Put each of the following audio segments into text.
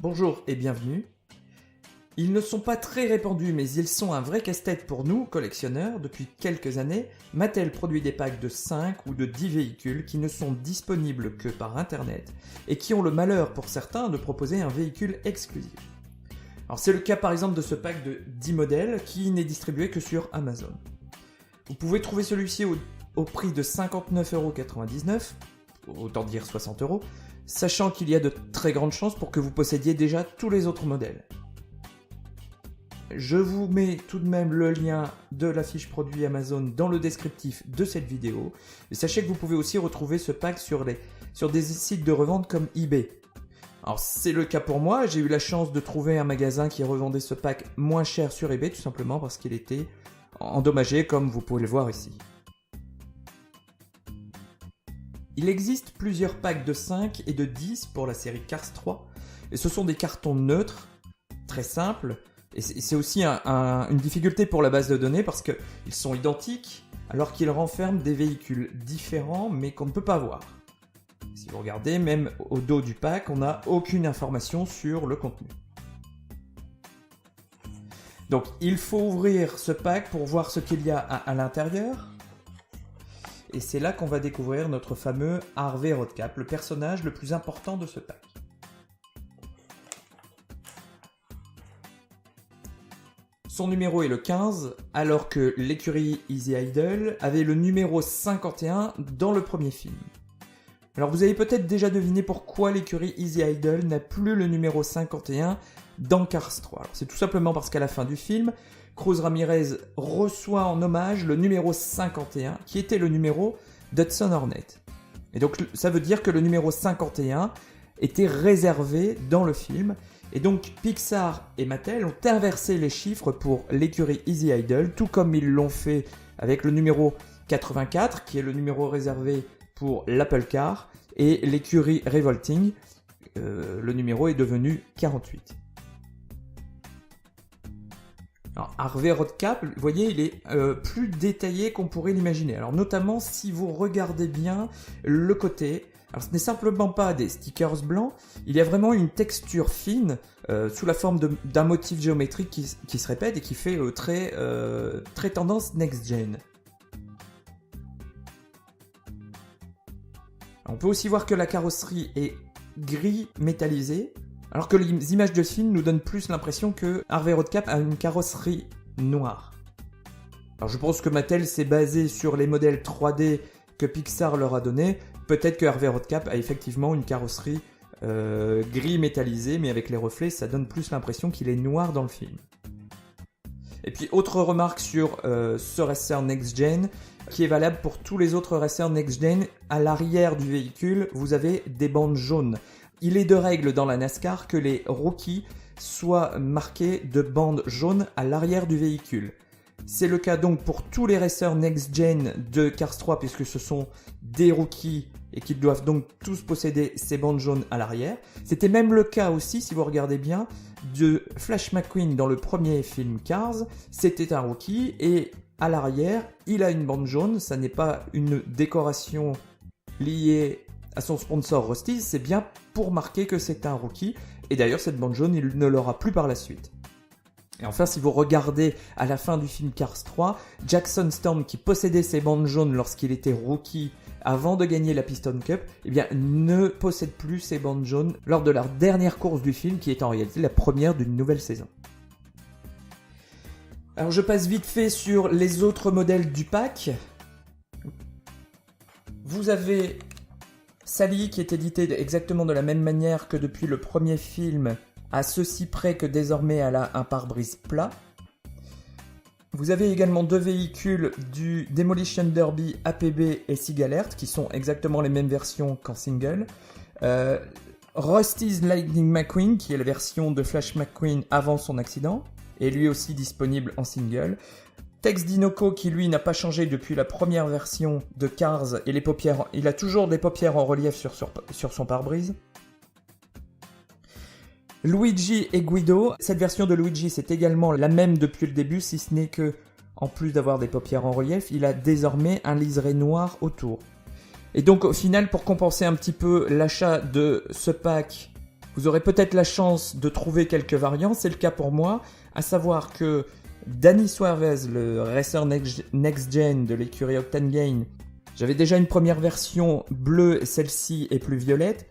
Bonjour et bienvenue. Ils ne sont pas très répandus mais ils sont un vrai casse-tête pour nous, collectionneurs. Depuis quelques années, Mattel produit des packs de 5 ou de 10 véhicules qui ne sont disponibles que par internet et qui ont le malheur pour certains de proposer un véhicule exclusif. Alors c'est le cas par exemple de ce pack de 10 modèles qui n'est distribué que sur Amazon. Vous pouvez trouver celui-ci au prix de 59,99 €, autant dire 60 €, sachant qu'il y a de très grandes chances pour que vous possédiez déjà tous les autres modèles. Je vous mets tout de même le lien de la fiche produit Amazon dans le descriptif de cette vidéo. Et sachez que vous pouvez aussi retrouver ce pack sur des sites de revente comme eBay. Alors c'est le cas pour moi, j'ai eu la chance de trouver un magasin qui revendait ce pack moins cher sur eBay, tout simplement parce qu'il était endommagé comme vous pouvez le voir ici. Il existe plusieurs packs de 5 et de 10 pour la série Cars 3, et ce sont des cartons neutres, très simples, et c'est aussi une difficulté pour la base de données parce qu'ils sont identiques alors qu'ils renferment des véhicules différents mais qu'on ne peut pas voir. Si vous regardez, même au dos du pack, on n'a aucune information sur le contenu. Donc il faut ouvrir ce pack pour voir ce qu'il y a à l'intérieur. Et c'est là qu'on va découvrir notre fameux Harvey Roadcap, le personnage le plus important de ce pack. Son numéro est le 15, alors que l'écurie Easy Idle avait le numéro 51 dans le premier film. Alors vous avez peut-être déjà deviné pourquoi l'écurie Easy Idle n'a plus le numéro 51 dans Cars 3. C'est tout simplement parce qu'à la fin du film, Cruz Ramirez reçoit en hommage le numéro 51, qui était le numéro d'Hudson Hornet. Et donc ça veut dire que le numéro 51 était réservé dans le film. Et donc Pixar et Mattel ont inversé les chiffres pour l'écurie Easy Idle, tout comme ils l'ont fait avec le numéro 84, qui est le numéro réservé pour l'Apple Car, et l'écurie Revolting, le numéro est devenu 48. Alors, Harvey Roadcap, vous voyez, il est plus détaillé qu'on pourrait l'imaginer. Alors notamment si vous regardez bien le côté. Alors ce n'est simplement pas des stickers blancs, il y a vraiment une texture fine sous la forme d'un motif géométrique qui se répète et qui fait très tendance next-gen. On peut aussi voir que la carrosserie est gris métallisé, alors que les images de film nous donnent plus l'impression que Harvey Roadcap a une carrosserie noire. Alors je pense que Mattel s'est basé sur les modèles 3D que Pixar leur a donnés. Peut-être que Harvey Roadcap a effectivement une carrosserie gris métallisé, mais avec les reflets, ça donne plus l'impression qu'il est noir dans le film. Et puis autre remarque sur ce racer next-gen, qui est valable pour tous les autres racers next-gen, à l'arrière du véhicule, vous avez des bandes jaunes. Il est de règle dans la NASCAR que les rookies soient marqués de bandes jaunes à l'arrière du véhicule. C'est le cas donc pour tous les racers next-gen de Cars 3 puisque ce sont des rookies et qu'ils doivent donc tous posséder ces bandes jaunes à l'arrière. C'était même le cas aussi, si vous regardez bien, de Flash McQueen dans le premier film Cars. C'était un rookie et à l'arrière, il a une bande jaune. Ça n'est pas une décoration liée à son sponsor Rust-eze, c'est bien pour marquer que c'est un rookie. Et d'ailleurs, cette bande jaune, il ne l'aura plus par la suite. Et enfin, si vous regardez à la fin du film Cars 3, Jackson Storm, qui possédait ses bandes jaunes lorsqu'il était rookie avant de gagner la Piston Cup, eh bien, ne possède plus ses bandes jaunes lors de la dernière course du film, qui est en réalité la première d'une nouvelle saison. Alors je passe vite fait sur les autres modèles du pack. Vous avez Sally qui est édité exactement de la même manière que depuis le premier film, à ceci près que désormais elle a un pare-brise plat. Vous avez également deux véhicules du Demolition Derby APB et Sig Alert qui sont exactement les mêmes versions qu'en single. Rust-eze Lightning McQueen qui est la version de Flash McQueen avant son accident et lui aussi disponible en single. Tex Dinoco qui lui n'a pas changé depuis la première version de Cars et les paupières, il a toujours des paupières en relief sur son pare-brise. Luigi et Guido, cette version de Luigi c'est également la même depuis le début, si ce n'est que, en plus d'avoir des paupières en relief, il a désormais un liseré noir autour. Et donc au final, pour compenser un petit peu l'achat de ce pack Vous aurez peut-être la chance de trouver quelques variants, c'est le cas pour moi, à savoir que Dani Suarez, le racer Next Gen de l'écurie Octane Gain, j'avais déjà une première version bleue et celle-ci est plus violette.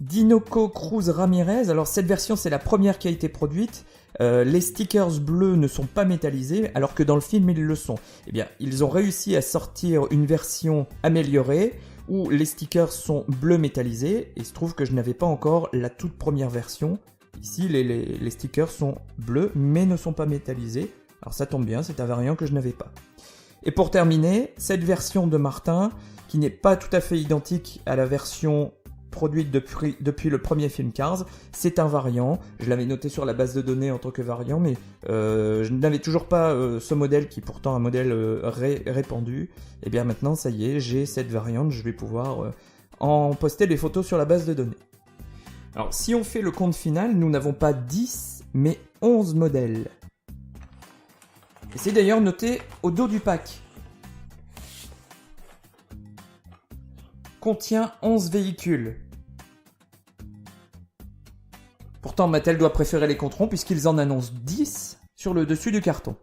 Dinoco Cruz Ramirez, alors cette version c'est la première qui a été produite, les stickers bleus ne sont pas métallisés alors que dans le film ils le sont. Eh bien ils ont réussi à sortir une version améliorée où les stickers sont bleus métallisés et il se trouve que je n'avais pas encore la toute première version. Ici les stickers sont bleus mais ne sont pas métallisés, alors ça tombe bien, c'est un variant que je n'avais pas. Et pour terminer, cette version de Martin qui n'est pas tout à fait identique à la version produite depuis le premier film Cars, c'est un variant, je l'avais noté sur la base de données en tant que variant, mais je n'avais toujours pas ce modèle qui est pourtant un modèle répandu, et bien maintenant ça y est, j'ai cette variante, je vais pouvoir en poster les photos sur la base de données. Alors si on fait le compte final, nous n'avons pas 10, mais 11 modèles. Et c'est d'ailleurs noté au dos du pack. Contient 11 véhicules. Pourtant, Mattel doit préférer les Contron puisqu'ils en annoncent 10 sur le dessus du carton.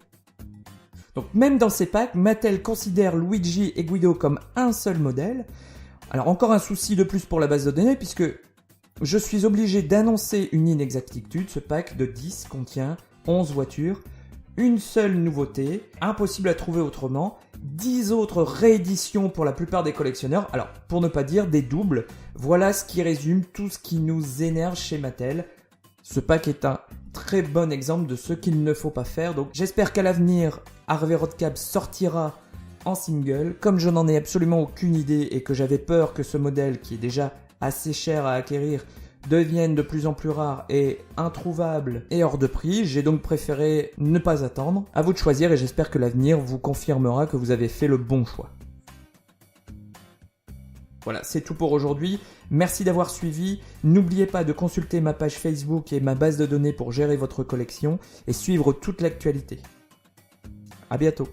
Donc même dans ces packs, Mattel considère Luigi et Guido comme un seul modèle. Alors encore un souci de plus pour la base de données puisque je suis obligé d'annoncer une inexactitude. Ce pack de 10 contient 11 voitures. Une seule nouveauté, impossible à trouver autrement, 10 autres rééditions pour la plupart des collectionneurs, alors pour ne pas dire des doubles, voilà ce qui résume tout ce qui nous énerve chez Mattel. Ce pack est un très bon exemple de ce qu'il ne faut pas faire, donc j'espère qu'à l'avenir, Harvey Road Cap sortira en single, comme je n'en ai absolument aucune idée et que j'avais peur que ce modèle qui est déjà assez cher à acquérir deviennent de plus en plus rares et introuvables et hors de prix, j'ai donc préféré ne pas attendre. À vous de choisir et j'espère que l'avenir vous confirmera que vous avez fait le bon choix. Voilà, c'est tout pour aujourd'hui. Merci d'avoir suivi. N'oubliez pas de consulter ma page Facebook et ma base de données pour gérer votre collection et suivre toute l'actualité. À bientôt.